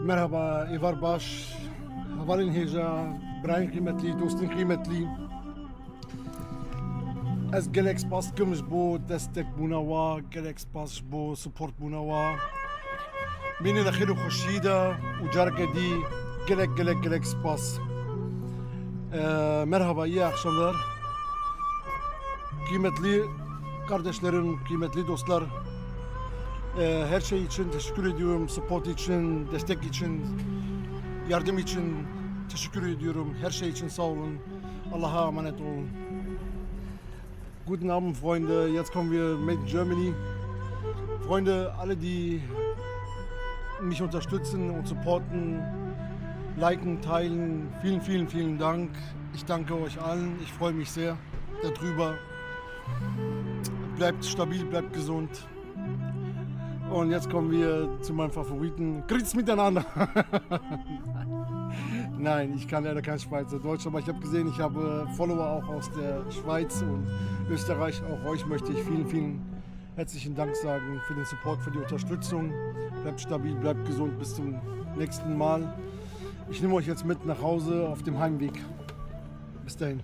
مرحبا ایوار باش اولین هیجا براین قیمتلی دوستین قیمتلی از گلک سپاس کمش بو دستک بونوا گلک سپاس بو سپورت بونوا بینی دخیل و خوشیده و جارک دی گلک سپاس. Merhaba, iyi akşamlar. Kıymetli kardeşlerim, kıymetli dostlar. Her şey için teşekkür ediyorum. Support için, destek için, yardım için teşekkür ediyorum. Her şey için sağ olun. Allah'a emanet olun. Guten Abend, Freunde. Jetzt kommen wir Made in Germany. Freunde, alle, die mich unterstützen und supporten, liken, teilen. Vielen Dank. Ich danke euch allen. Ich freue mich sehr darüber. Bleibt stabil, bleibt gesund. Und jetzt kommen wir zu meinem Favoriten. Grüß miteinander. Nein, ich kann leider kein Schweizerdeutsch, aber ich habe gesehen, ich habe Follower auch aus der Schweiz und Österreich. Auch euch möchte ich vielen herzlichen Dank sagen für den Support, für die Unterstützung. Bleibt stabil, bleibt gesund. Bis zum nächsten Mal. Ich nehme euch jetzt mit nach Hause auf dem Heimweg. Bis dahin.